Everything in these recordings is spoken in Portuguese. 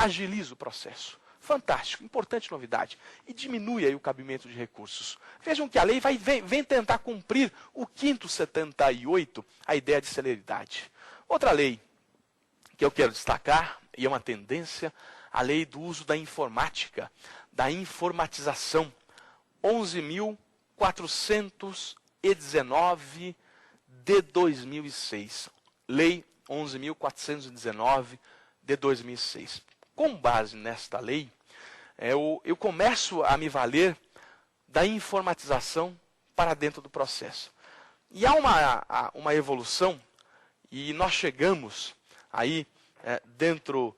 agiliza o processo. Fantástico, importante novidade. E diminui aí o cabimento de recursos. Vejam que a lei vem tentar cumprir o 5º 78, a ideia de celeridade. Outra lei que eu quero destacar, e é uma tendência, a lei do uso da informática, da informatização. 11.419 de 2006. Lei 11.419 de 2006. Com base nesta lei, eu começo a me valer da informatização para dentro do processo. E há uma evolução, e nós chegamos aí dentro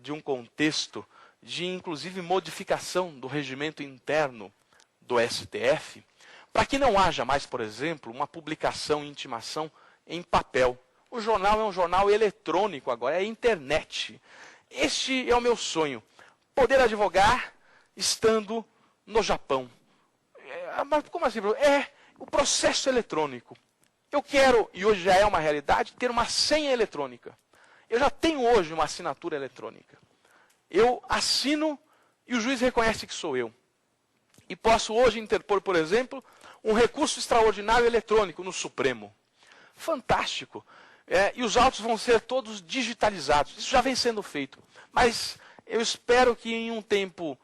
de um contexto de, inclusive, modificação do regimento interno do STF, para que não haja mais, por exemplo, uma publicação e intimação em papel. O jornal é um jornal eletrônico agora, é internet. Este é o meu sonho, poder advogar estando no Japão. Mas como assim? É o processo eletrônico. Eu quero, e hoje já é uma realidade, ter uma senha eletrônica. Eu já tenho hoje uma assinatura eletrônica. Eu assino e o juiz reconhece que sou eu. E posso hoje interpor, por exemplo, um recurso extraordinário eletrônico no Supremo. Fantástico. E os autos vão ser todos digitalizados. Isso já vem sendo feito. Mas eu espero que em um tempo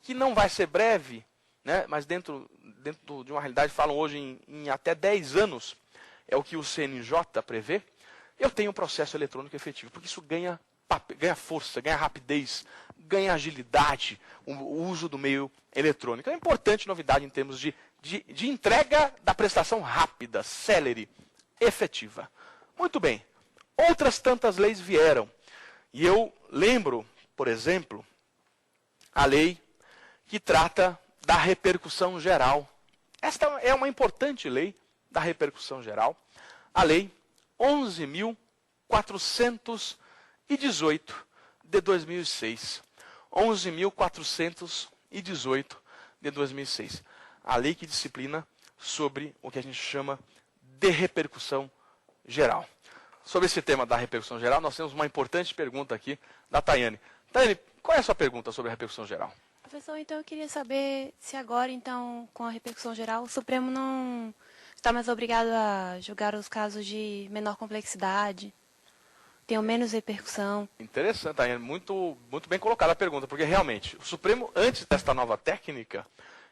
que não vai ser breve, né, mas dentro de uma realidade, falam hoje em até 10 anos, é o que o CNJ prevê, eu tenho um processo eletrônico efetivo. Porque isso ganha força, ganha rapidez, ganha agilidade, o uso do meio eletrônico. É uma importante novidade em termos de entrega da prestação rápida, célere, efetiva. Muito bem, outras tantas leis vieram. E eu lembro, por exemplo, a lei que trata da repercussão geral. Esta é uma importante lei da repercussão geral. A lei 11.418 de 2006. 11.418 de 2006. A lei que disciplina sobre o que a gente chama de repercussão geral. Sobre esse tema da repercussão geral, nós temos uma importante pergunta aqui da Tayane. Tayane, qual é a sua pergunta sobre a repercussão geral? Professor, então eu queria saber se agora, então, com a repercussão geral, o Supremo não está mais obrigado a julgar os casos de menor complexidade, tenham menos repercussão. Interessante, Tayane, muito bem colocada a pergunta, porque realmente, o Supremo, antes desta nova técnica,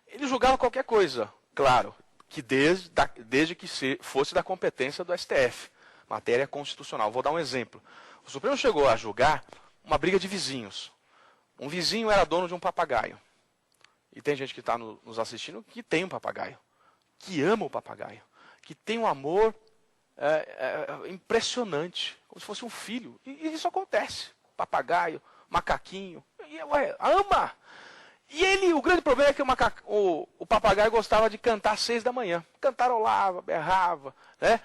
ele julgava qualquer coisa, claro, que desde que fosse da competência do STF, matéria constitucional. Vou dar um exemplo. O Supremo chegou a julgar uma briga de vizinhos. Um vizinho era dono de um papagaio. E tem gente que está nos assistindo que tem um papagaio, que ama o papagaio, que tem um amor impressionante, como se fosse um filho. E isso acontece. Papagaio, macaquinho, ama! E o grande problema é que o papagaio gostava de cantar às 6 da manhã. Cantarolava, berrava, né?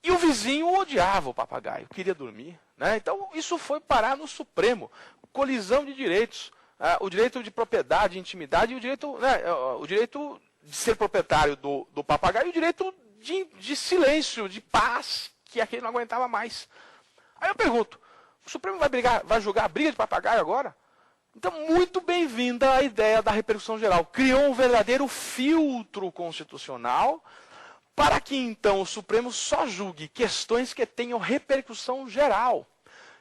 E o vizinho odiava o papagaio, queria dormir, né? Então isso foi parar no Supremo. Colisão de direitos. O direito de propriedade, de intimidade, e o direito de ser proprietário do papagaio, e o direito de silêncio, de paz, que aquele não aguentava mais. Aí eu pergunto, o Supremo vai julgar a briga de papagaio agora? Então, muito bem-vinda a ideia da repercussão geral. Criou um verdadeiro filtro constitucional para que, então, o Supremo só julgue questões que tenham repercussão geral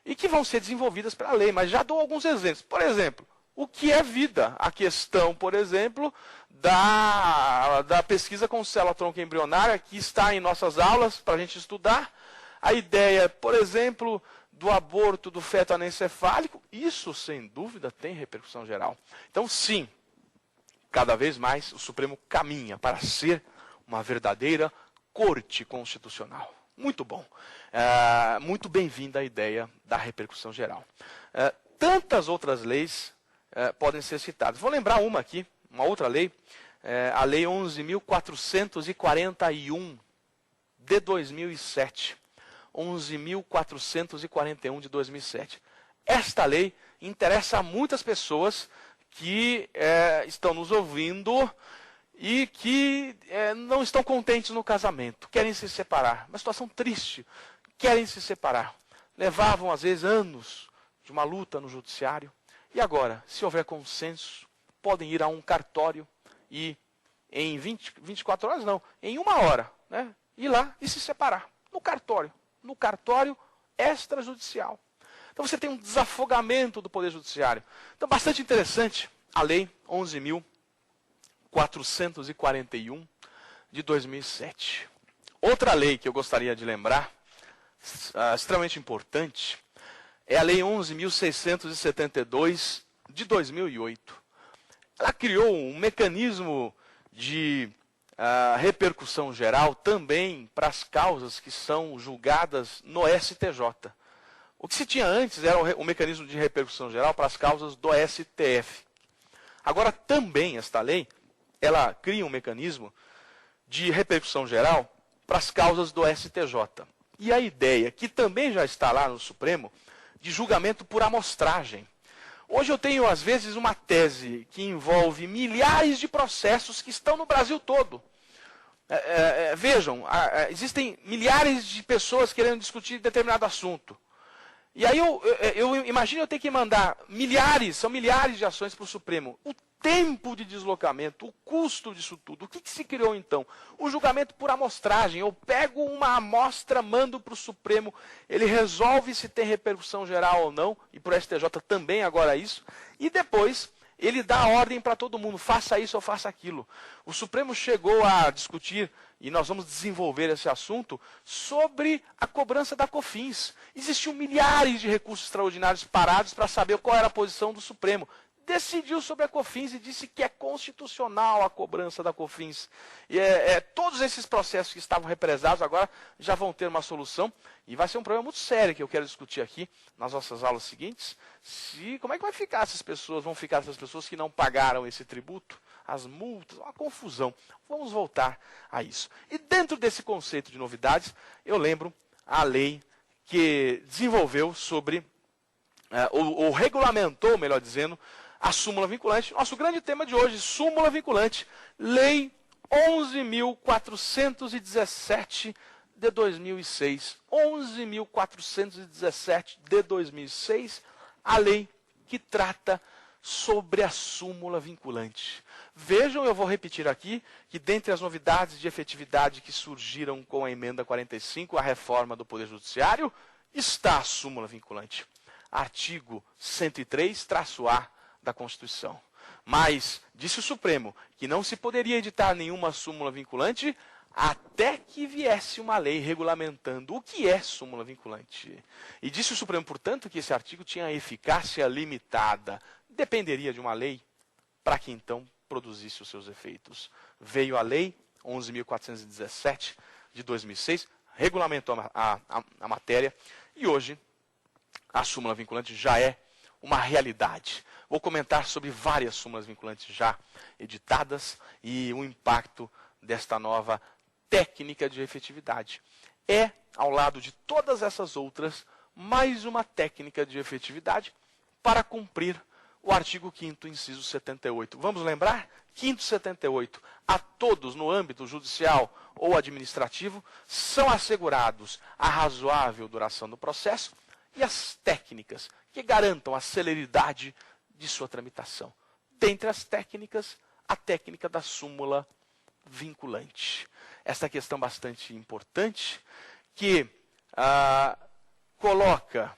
e que vão ser desenvolvidas pela lei. Mas já dou alguns exemplos. Por exemplo, o que é vida? A questão, por exemplo, da pesquisa com célula-tronco embrionária, que está em nossas aulas para a gente estudar. A ideia, por exemplo, do aborto do feto anencefálico, isso, sem dúvida, tem repercussão geral. Então, sim, cada vez mais o Supremo caminha para ser uma verdadeira corte constitucional. Muito bom. Muito bem-vinda a ideia da repercussão geral. Tantas outras leis podem ser citadas. Vou lembrar uma aqui, uma outra lei, a Lei 11.441 de 2007. 11.441 de 2007. Esta lei interessa a muitas pessoas que estão nos ouvindo e que não estão contentes no casamento, querem se separar. Uma situação triste, querem se separar. Levavam, às vezes, anos de uma luta no judiciário E agora, se houver consenso, podem ir a um cartório e em 24 horas não, em 1 hora, né, ir lá e se separar, no cartório extrajudicial. Então você tem um desafogamento do Poder Judiciário. Então, bastante interessante a Lei 11.441 de 2007. Outra lei que eu gostaria de lembrar, extremamente importante, é a Lei 11.672 de 2008. Ela criou um mecanismo de repercussão geral também para as causas que são julgadas no STJ. O que se tinha antes era o mecanismo de repercussão geral para as causas do STF. Agora também esta lei, ela cria um mecanismo de repercussão geral para as causas do STJ. E a ideia, que também já está lá no Supremo, de julgamento por amostragem. Hoje eu tenho, às vezes, uma tese que envolve milhares de processos que estão no Brasil todo. Vejam, existem milhares de pessoas querendo discutir determinado assunto. E aí eu imagino eu ter que mandar são milhares de ações para o Supremo. O tempo de deslocamento, o custo disso tudo. O que se criou então? O julgamento por amostragem. Eu pego uma amostra, mando para o Supremo, ele resolve se tem repercussão geral ou não, e para o STJ também agora isso, e depois ele dá a ordem para todo mundo, faça isso ou faça aquilo. O Supremo chegou a discutir, e nós vamos desenvolver esse assunto, sobre a cobrança da COFINS. Existiam milhares de recursos extraordinários parados para saber qual era a posição do Supremo. Decidiu sobre a COFINS e disse que é constitucional a cobrança da COFINS. E todos esses processos que estavam represados agora já vão ter uma solução. E vai ser um problema muito sério que eu quero discutir aqui nas nossas aulas seguintes. Como é que vai ficar essas pessoas? Vão ficar essas pessoas que não pagaram esse tributo? As multas, uma confusão. Vamos voltar a isso. E dentro desse conceito de novidades, eu lembro a lei que desenvolveu sobre, ou regulamentou, melhor dizendo, a súmula vinculante. Nosso grande tema de hoje, súmula vinculante. Lei 11.417 de 2006. 11.417 de 2006, a lei que trata sobre a súmula vinculante. Vejam, eu vou repetir aqui, que dentre as novidades de efetividade que surgiram com a emenda 45, a reforma do Poder Judiciário, está a súmula vinculante. Artigo 103-A da Constituição. Mas disse o Supremo que não se poderia editar nenhuma súmula vinculante até que viesse uma lei regulamentando o que é súmula vinculante. E disse o Supremo, portanto, que esse artigo tinha eficácia limitada. Dependeria de uma lei para que então produzisse os seus efeitos. Veio a Lei 11.417 de 2006, regulamentou a matéria e hoje a súmula vinculante já é uma realidade. Vou comentar sobre várias súmulas vinculantes já editadas e o impacto desta nova técnica de efetividade. É, ao lado de todas essas outras, mais uma técnica de efetividade para cumprir o artigo 5º, inciso 78. Vamos lembrar? 5º 78. A todos, no âmbito judicial ou administrativo, são assegurados a razoável duração do processo e as técnicas que garantam a celeridade de sua tramitação. Dentre as técnicas, a técnica da súmula vinculante. Esta questão bastante importante, que coloca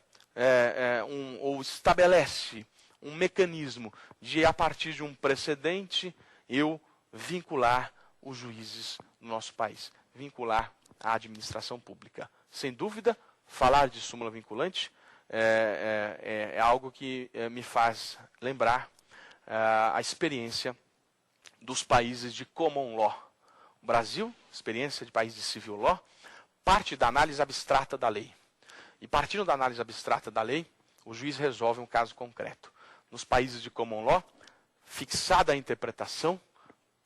ou estabelece um mecanismo de, a partir de um precedente, eu vincular os juízes no nosso país, vincular a administração pública. Sem dúvida, falar de súmula vinculante é algo que me faz lembrar a experiência dos países de common law. O Brasil, experiência de país de civil law, parte da análise abstrata da lei. E partindo da análise abstrata da lei, o juiz resolve um caso concreto. Nos países de common law, fixada a interpretação,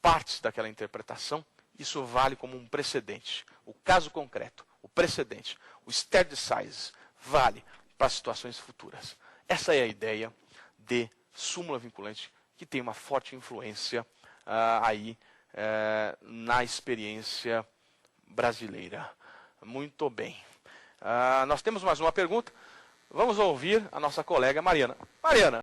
partes daquela interpretação, isso vale como um precedente. O caso concreto, o precedente, o stare decisis, vale para situações futuras. Essa é a ideia de súmula vinculante, que tem uma forte influência na experiência brasileira. Muito bem. Nós temos mais uma pergunta. Vamos ouvir a nossa colega Mariana. Mariana,